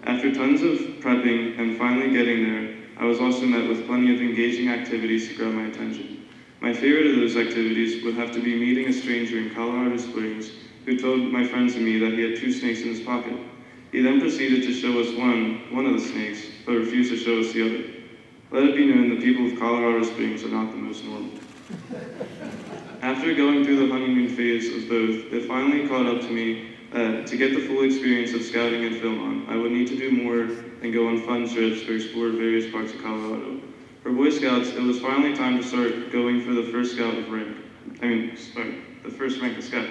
After tons of prepping and finally getting there, I was also met with plenty of engaging activities to grab my attention. My favorite of those activities would have to be meeting a stranger in Colorado Springs who told my friends and me that he had 2 snakes in his pocket. He then proceeded to show us one of the snakes, but refused to show us the other. Let it be known the people of Colorado Springs are not the most normal. After going through the honeymoon phase of both, it finally caught up to me that to get the full experience of scouting in Philmont, I would need to do more than go on fun trips to explore various parts of Colorado. For Boy Scouts, it was finally time to start going for the first rank of Scout.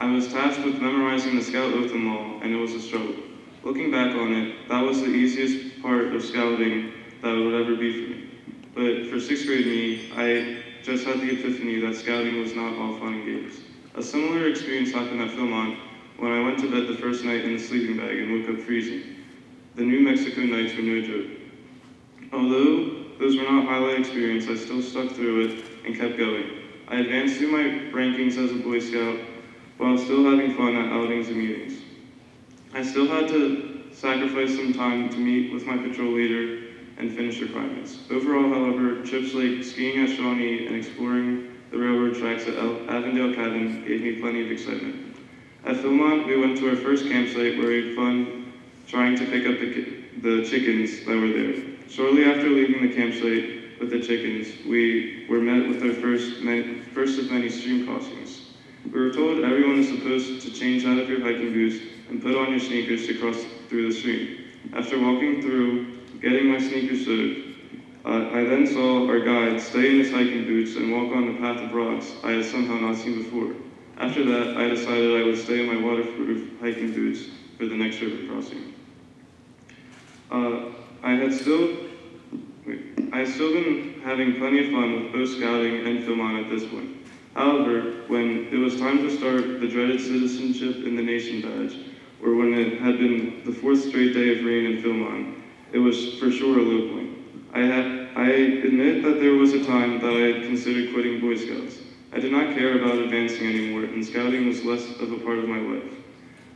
I was tasked with memorizing the Scout Oath and Law, and it was a struggle. Looking back on it, that was the easiest part of scouting that would ever be for me. But for 6th grade me, I just had the epiphany that scouting was not all fun and games. A similar experience happened at Philmont when I went to bed the first night in the sleeping bag and woke up freezing. The New Mexico nights were no joke. Although those were not highlight experience, I still stuck through it and kept going. I advanced through my rankings as a Boy Scout while still having fun at outings and meetings. I still had to sacrifice some time to meet with my patrol leader and finish requirements. Overall, however, trips like skiing at Shawnee and exploring the railroad tracks at Avondale Cabin gave me plenty of excitement. At Philmont, we went to our first campsite where we had fun trying to pick up the chickens that were there. Shortly after leaving the campsite with the chickens, we were met with our first of many stream crossings. We were told everyone is supposed to change out of your hiking boots and put on your sneakers to cross through the stream. After walking through, getting my sneakers soaked, I then saw our guide stay in his hiking boots and walk on the path of rocks I had somehow not seen before. After that, I decided I would stay in my waterproof hiking boots for the next river crossing. I had still been having plenty of fun with both scouting and Philmont at this point. However, when it was time to start the dreaded Citizenship in the Nation badge, or when it had been the 4th straight day of rain in Philmont, it was for sure a low point. I admit that there was a time that I had considered quitting Boy Scouts. I did not care about advancing anymore, and scouting was less of a part of my life.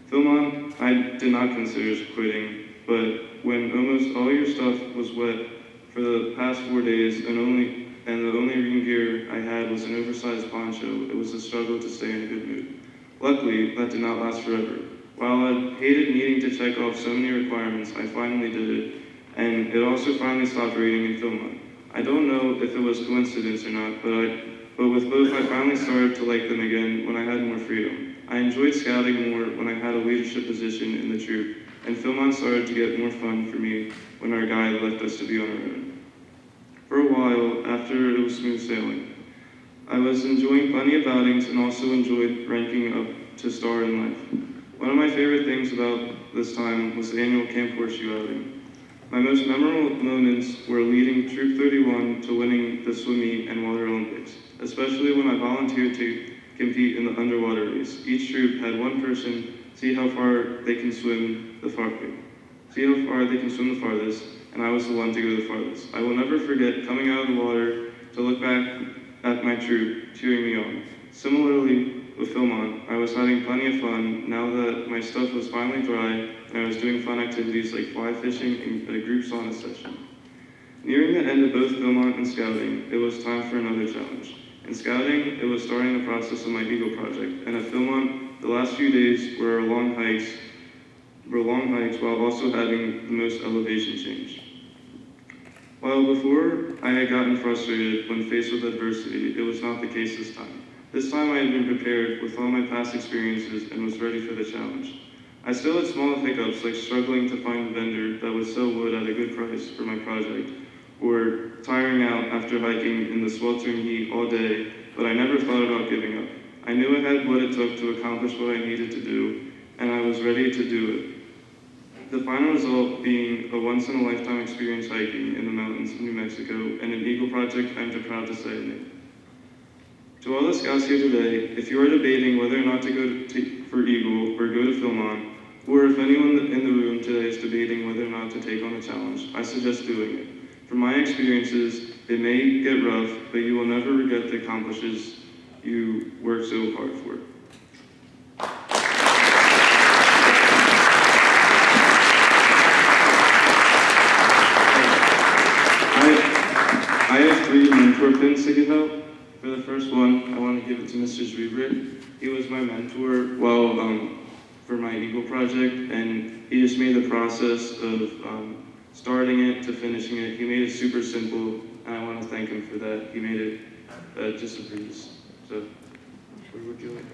Philmont, I did not consider quitting, but when almost all your stuff was wet for the past 4 days and the only rain gear I had was an oversized poncho, it was a struggle to stay in a good mood. Luckily, that did not last forever. While I hated needing to check off so many requirements, I finally did it, and it also finally stopped raining in Philmont. I don't know if it was coincidence or not, but with both I finally started to like them again when I had more freedom. I enjoyed scouting more when I had a leadership position in the troop, and Philmont started to get more fun for me when our guide left us to be on our own. For a while, after it was smooth sailing, I was enjoying plenty of outings and also enjoyed ranking up to star in life. One of my favorite things about this time was the annual Camp Horseshoe outing. My most memorable moments were leading Troop 31 to winning the swim meet and Water Olympics, especially when I volunteered to compete in the underwater race. Each troop had one person see how far they can swim the farthest, and I was the one to go the farthest. I will never forget coming out of the water to look back at my troop cheering me on. Similarly, with Philmont, I was having plenty of fun now that my stuff was finally dry and I was doing fun activities like fly fishing and a group sauna session. Nearing the end of both Philmont and scouting, it was time for another challenge. In scouting, it was starting the process of my Eagle project, and at Philmont, the last few days were long hikes while also having the most elevation change. While before I had gotten frustrated when faced with adversity, it was not the case this time. This time I had been prepared with all my past experiences and was ready for the challenge. I still had small hiccups like struggling to find a vendor that would sell wood at a good price for my project, or tiring out after hiking in the sweltering heat all day, but I never thought about giving up. I knew I had what it took to accomplish what I needed to do, and I was ready to do it. The final result being a once-in-a-lifetime experience hiking in the mountains of New Mexico and an Eagle project I'm proud to say I made. To all the scouts here today, if you are debating whether or not to go for Eagle or go to Philmont, or if anyone in the room today is debating whether or not to take on the challenge, I suggest doing it. From my experiences, it may get rough, but you will never regret the accomplishments you worked so hard for. I have 3 mentor pins to give out. For the first one, I want to give it to Mr. Zwiebert. He was my mentor for my Eagle project, and he just made the process of starting it to finishing it. He made it super simple, and I want to thank him for that. He made it just a breeze. So, where would you like?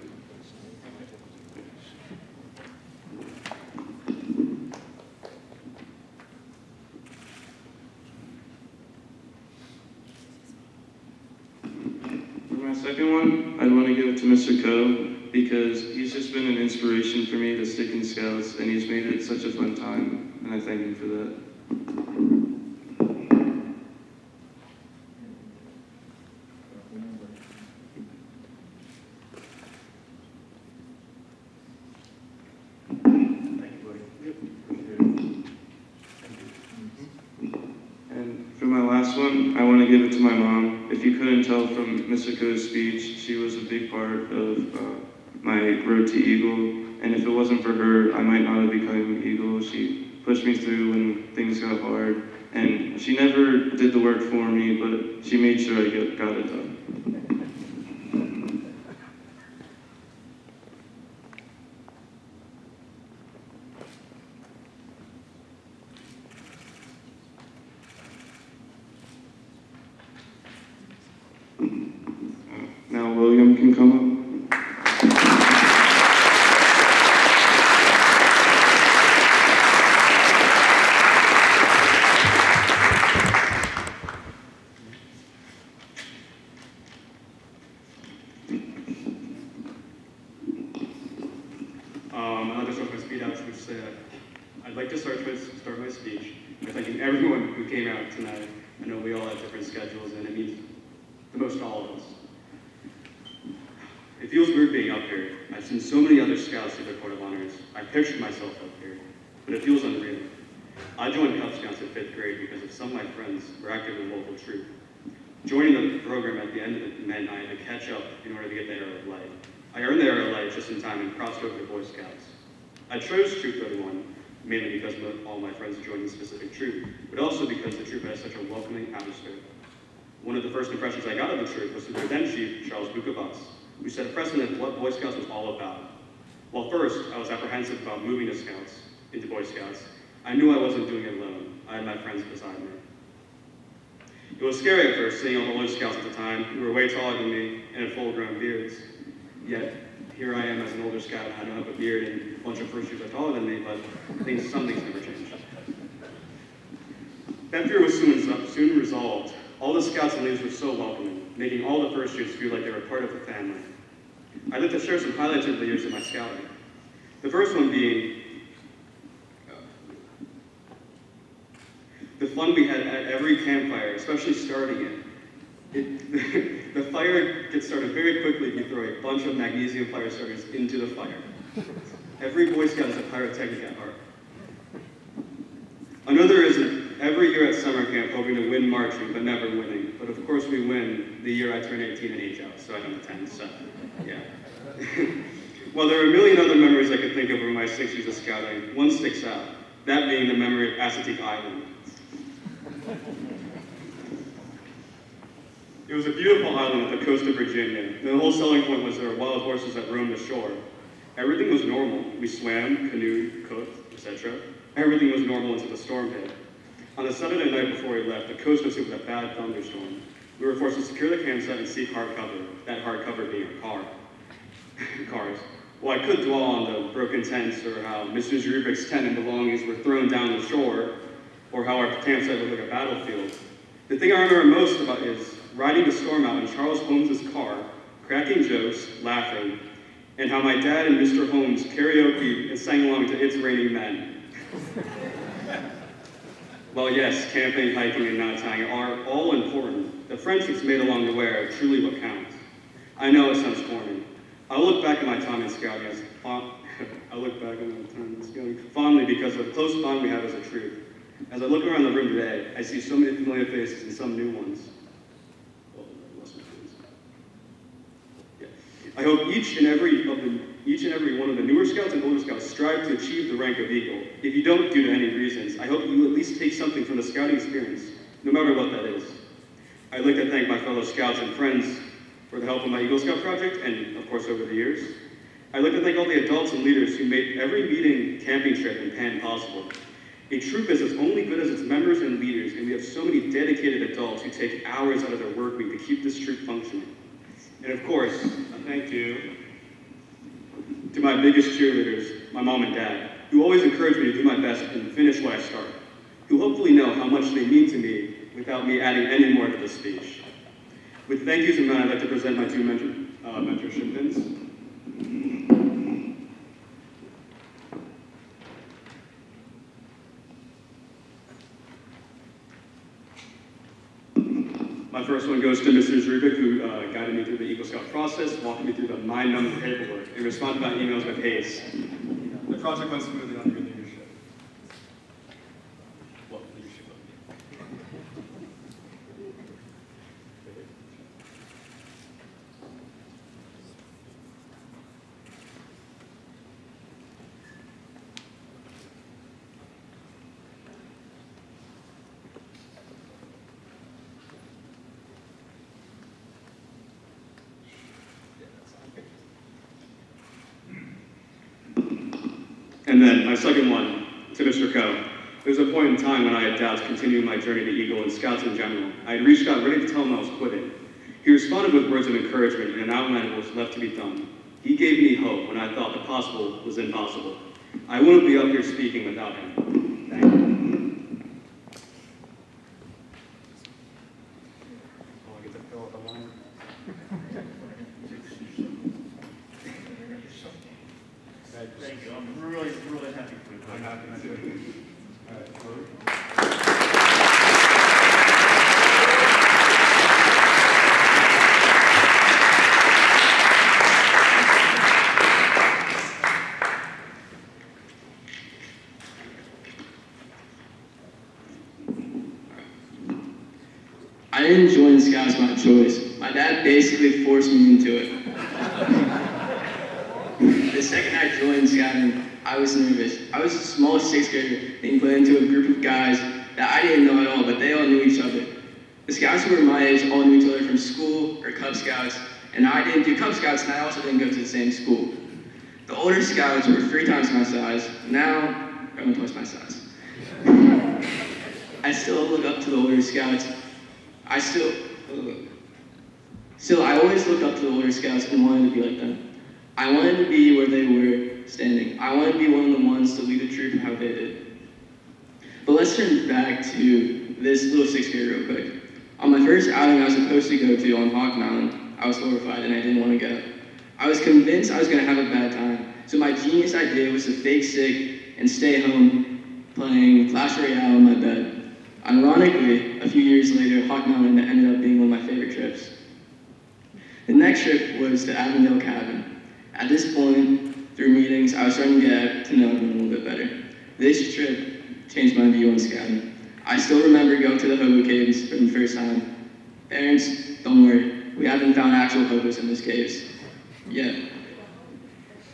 My second one, I'd want to give it to Mr. Coe, because he's just been an inspiration for me to stick in Scouts, and he's made it such a fun time, and I thank him for that. And for my last one, I want to give it to my mom. If you couldn't tell from Mr. Coe's speech, she was a big part of my road to Eagle. And if it wasn't for her, I might not have become Eagle. She pushed me through when things got hard. and she never did the work for me, but she made sure I got it done. Now William can come up. I'll just start my speed out, which I'd like to start my speech by thanking everyone who came out tonight. I know we all have different schedules, and it means the most to all of us. It feels weird being up here. I've seen so many other scouts do their court of honors. I pictured myself up here, but it feels unreal. I joined Cub Scouts in 5th grade because of some of my friends were active in local troop. Joining the program at the end of it meant I had to catch up in order to get the Arrow of Light. I earned the Arrow of Light just in time and crossed over to Boy Scouts. I chose Troop 31 mainly because all my friends joined the specific troop, but also because the troop has such a welcoming atmosphere. One of the first impressions I got of the troop was through their then chief, Charles Bukabas, who set a precedent of what Boy Scouts was all about. While first I was apprehensive about moving to Scouts, into Boy Scouts, I knew I wasn't doing it alone. I had my friends beside me. It was scary at first, seeing all the older Scouts at the time, who were way taller than me and had full-grown beards. Yet, here I am as an older Scout, I don't have a beard, and a bunch of first years are taller than me, but some things never change. That fear was soon resolved. All the Scouts and leaders were so welcoming, making all the first years feel like they were part of the family. I'd like to share some highlights of the years of my scouting. The first one being the fun we had at every campfire, especially starting it. The fire gets started very quickly if you throw a bunch of magnesium fire starters into the fire. Every Boy Scout is a pyrotechnic at heart. Another is every year at summer camp hoping to win marching, but never winning. But of course we win the year I turn 18 and age out, so I don't attend, so yeah. Well, there are a million other memories I could think of over my 6 years of scouting. One sticks out, that being the memory of Assateague Island. It was a beautiful island at the coast of Virginia. The whole selling point was there were wild horses that roamed the shore. Everything was normal. We swam, canoed, cooked, etc. Everything was normal until the storm hit. On the Saturday night before we left, the coast was hit with a bad thunderstorm. We were forced to secure the campsite and seek hard cover, that hard cover being a car. Cars. Well, I could dwell on the broken tents or how Mr. Zuribek's tent and belongings were thrown down the shore, or how our campsite looked like a battlefield. The thing I remember most about is riding the storm out in Charles Holmes' car, cracking jokes, laughing, and how my dad and Mr. Holmes karaoke and sang along to It's Raining Men. Well, yes, camping, hiking, and knot tying are all important. The friendships made along the way are truly what counts. I know it sounds corny. I look back at my time in scouting fondly because of the close bond we have as a troop. As I look around the room today, I see so many familiar faces and some new ones. Well, less new ones. Yeah. I hope each and every one of the newer scouts and older scouts strive to achieve the rank of Eagle. If you don't, due to any reasons, I hope you at least take something from the scouting experience, no matter what that is. I'd like to thank my fellow scouts and friends for the help of my Eagle Scout project, and of course over the years. I'd like to thank all the adults and leaders who made every meeting, camping trip, and pan possible. A troop is as only good as its members and leaders, and we have so many dedicated adults who take hours out of their work week to keep this troop functioning. And of course, a thank you to my biggest cheerleaders, my mom and dad, who always encourage me to do my best and finish what I start, who hopefully know how much they mean to me without me adding any more to the speech. With thank yous in mind, I'd like to present my two mentorship pins. My first one goes to Mr. Zrubik, who guided me through the Eagle Scout process, walking me through the mind-numbing paperwork, and responded by emails with haste. The project went smoothly under your leadership. Well, leadership of me. And then my second one, to Mr. Coe. There was a point in time when I had doubts continuing my journey to Eagle and Scouts in general. I had reached out ready to tell him I was quitting. He responded with words of encouragement and an outline of what was left to be done. He gave me hope when I thought the possible was impossible. I wouldn't be up here speaking without him. Thank you. Thank you. I'm really, really happy for you. I'm happy to. I didn't join Scouts by choice. My dad basically forced me into it. The second I joined Scouting, I was nervous. I was the smallest sixth grader being put into a group of guys that I didn't know at all, but they all knew each other. The Scouts who were my age all knew each other from school or Cub Scouts, and I didn't do Cub Scouts, and I also didn't go to the same school. The older Scouts were 3 times my size. Now, they're only twice my size. I still look up to the older Scouts. I always looked up to the older Scouts and wanted to be like them. I wanted to be where they were standing. I wanted to be one of the ones to lead the troop how they did. But let's turn back to this little sixth grader real quick. On my first outing I was supposed to go to on Hawk Mountain, I was horrified and I didn't want to go. I was convinced I was going to have a bad time. So my genius idea was to fake sick and stay home playing Clash Royale in my bed. Ironically, a few years later, Hawk Mountain ended up being one of my favorite trips. The next trip was to Avondale Cabin. At this point, through meetings, I was starting to get to know everyone a little bit better. This trip changed my view on scouting. I still remember going to the hobo caves for the first time. Parents, don't worry, we haven't found actual hobos in those caves yet.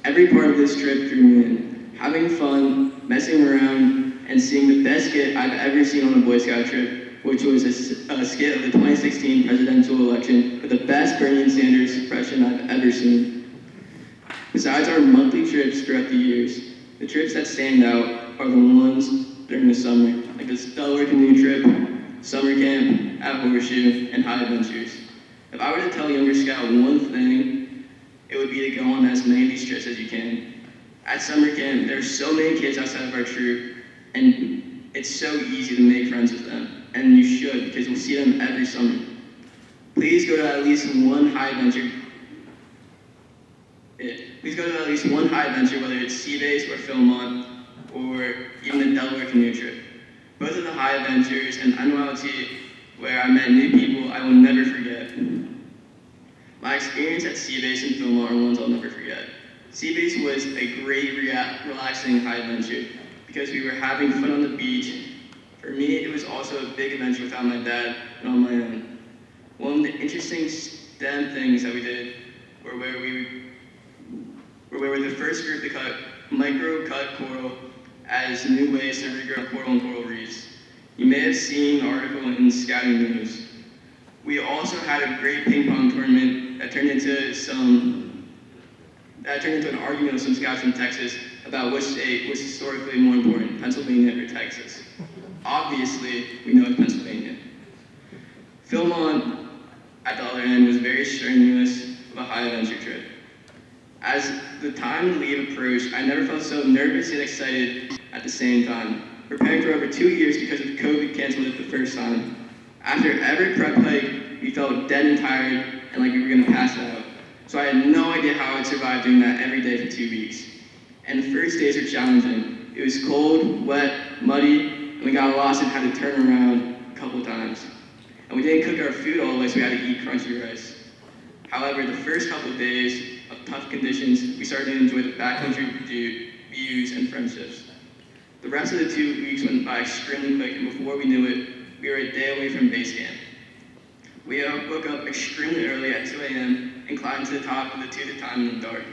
Every part of this trip drew me in. Having fun, messing around, and seeing the best skit I've ever seen on a Boy Scout trip, which was a skit of the 2016 presidential election with the best Bernie Sanders impression I've ever seen. Besides our monthly trips throughout the years, the trips that stand out are the ones during the summer, like the Delaware Canoe trip, summer camp, at Horseshoe, and High Adventures. If I were to tell a younger scout one thing, it would be to go on as many of these trips as you can. At summer camp, there are so many kids outside of our troop, and it's so easy to make friends with them, and you should, because you'll see them every summer. Please go to at least one high adventure. Please go to at least one high adventure, whether it's Sea Base or Philmont, or even the Delaware Canoe trip. Both of the high adventures and NYLT, where I met new people, I will never forget. My experience at Sea Base and Philmont are ones I'll never forget. Sea Base was a great, relaxing high adventure, because we were having fun on the beach. For me, it was also a big adventure without my dad and on my own. One of the interesting STEM things that we did were where we were the first group to micro-cut coral as new ways to regrow coral and coral reefs. You may have seen the article in Scouting News. We also had a great ping pong tournament that turned into an argument with some scouts in Texas about which state was historically more important, Pennsylvania or Texas. Obviously, we know it's Pennsylvania. Philmont, at the other end, was very strenuous of a high adventure trip. As the time to leave approached, I never felt so nervous and excited at the same time. Preparing for over 2 years because of COVID canceled it the first time. After every prep hike, we felt dead and tired and like we were gonna pass out. So I had no idea how I'd survive doing that every day for 2 weeks. And the first days were challenging. It was cold, wet, muddy, and we got lost and had to turn around a couple of times. And we didn't cook our food all the way, so we had to eat crunchy rice. However, the first couple of days of tough conditions, we started to enjoy the backcountry views and friendships. The rest of the 2 weeks went by extremely quick, and before we knew it, we were a day away from base camp. We woke up extremely early at 2 a.m. and climbed to the top of the Tooth of Time in the dark.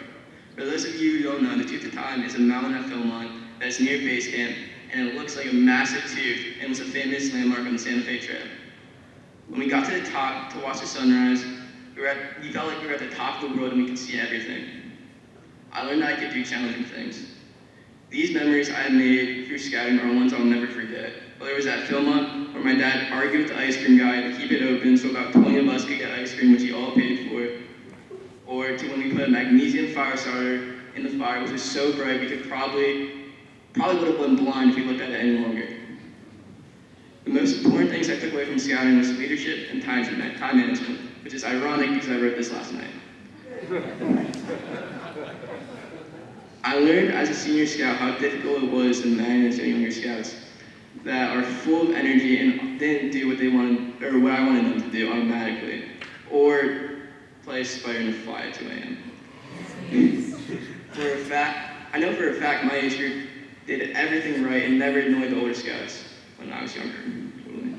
For those of you who don't know, the Tooth of Time is a mountain at Philmont that's near base camp, and it looks like a massive tooth and was a famous landmark on the Santa Fe Trail. When we got to the top to watch the sunrise, we felt like we were at the top of the world and we could see everything. I learned that I could do challenging things. These memories I have made through scouting are ones I'll never forget. Whether it was at Philma, where my dad argued with the ice cream guy to keep it open so about 20 of us could get ice cream, which he all paid for, or to when we put a magnesium fire starter in the fire, which was so bright we could probably would have been blind if we looked at it any longer. The most important things I took away from scouting was leadership and time management, which is ironic because I wrote this last night. I learned as a senior scout how difficult it was to manage the younger scouts that are full of energy and didn't do what they wanted, or what I wanted them to do automatically, or play spider in a fly at 2 a.m. I know for a fact my age group did everything right and never annoyed the older scouts when I was younger. Totally.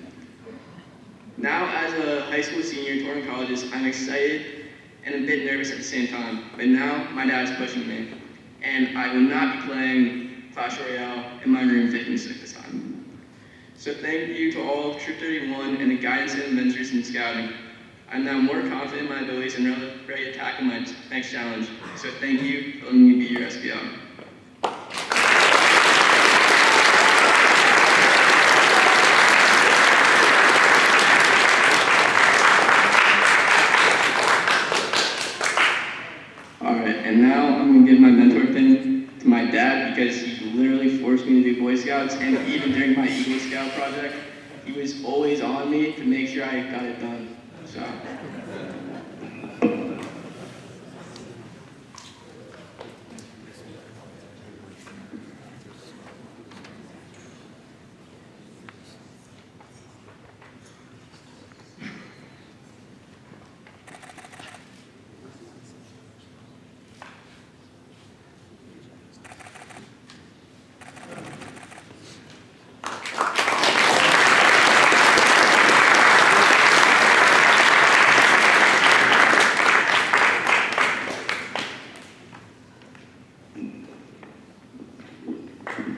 Now, as a high school senior touring colleges, I'm excited and a bit nervous at the same time. But now my dad's pushing me, and I will not be playing Clash Royale in my room taking sick this time. So thank you to all of Troop 31 and the guidance and adventures in scouting. I'm now more confident in my abilities and ready to tackle my next challenge. So thank you for letting me be your SBO. And now I'm going to give my mentor pin to my dad because he literally forced me to do Boy Scouts, and even during my Eagle Scout project, he was always on me to make sure I got it done. So.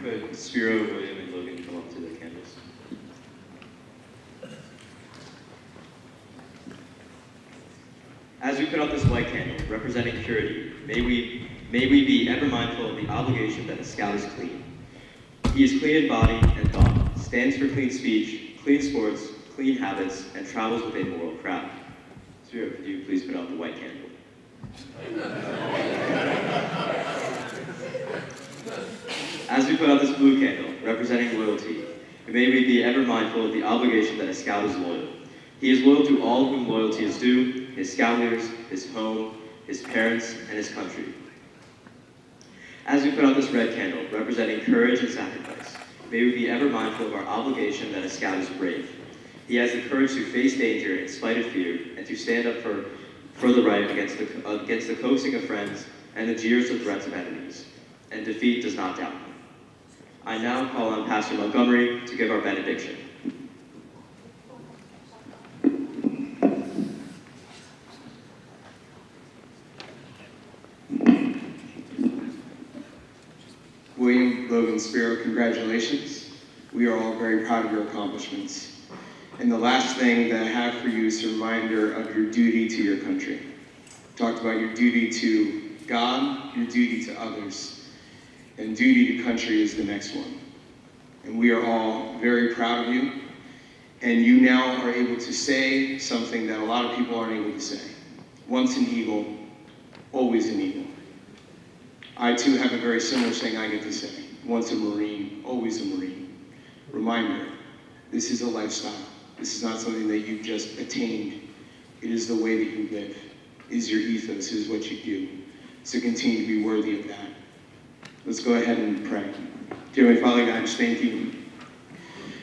Could Spero, William, and Logan come up to the campus? As we put out this white candle representing purity, may we be ever mindful of the obligation that a scout is clean. He is clean in body and thought, stands for clean speech, clean sports, clean habits, and travels with a moral crowd. Spero, could you please put out the white candle? As we put out this blue candle, representing loyalty, may we be ever mindful of the obligation that a scout is loyal. He is loyal to all whom loyalty is due, his scout leaders, his home, his parents, and his country. As we put out this red candle, representing courage and sacrifice, may we be ever mindful of our obligation that a scout is brave. He has the courage to face danger in spite of fear, and to stand up for the right against the coaxing of friends and the jeers of threats of enemies. And defeat does not doubt him. I now call on Pastor Montgomery to give our benediction. William, Logan, Spero, congratulations. We are all very proud of your accomplishments. And the last thing that I have for you is a reminder of your duty to your country. Talked about your duty to God, your duty to others, and duty to country is the next one. And we are all very proud of you. And you now are able to say something that a lot of people aren't able to say. Once an eagle, always an eagle. I too have a very similar saying I get to say. Once a Marine, always a Marine. Reminder, this is a lifestyle. This is not something that you've just attained. It is the way that you live. It is your ethos, it is what you do. So continue to be worthy of that. Let's go ahead and pray. Dear my Father God, just thank you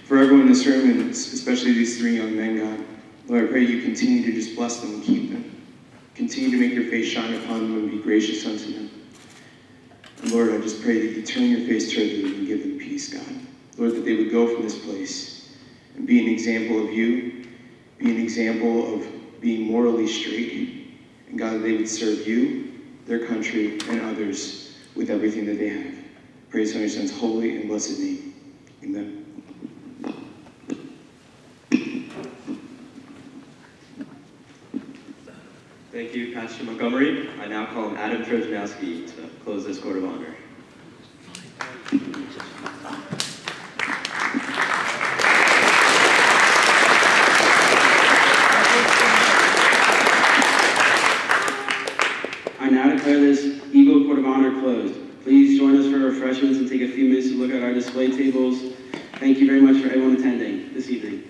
for everyone in this room, and especially these three young men, God. Lord, I pray you continue to just bless them and keep them. Continue to make your face shine upon them and be gracious unto them. And Lord, I just pray that you turn your face toward them and give them peace, God. Lord, that they would go from this place and be an example of you, be an example of being morally straight, and God, that they would serve you, their country, and others with everything that they have. Praise on your Son's holy and blessed name. Amen. Thank you, Pastor Montgomery. I now call on Adam Trojanowski to close this court of honor. refreshments and take a few minutes to look at our display tables. Thank you very much for everyone attending this evening.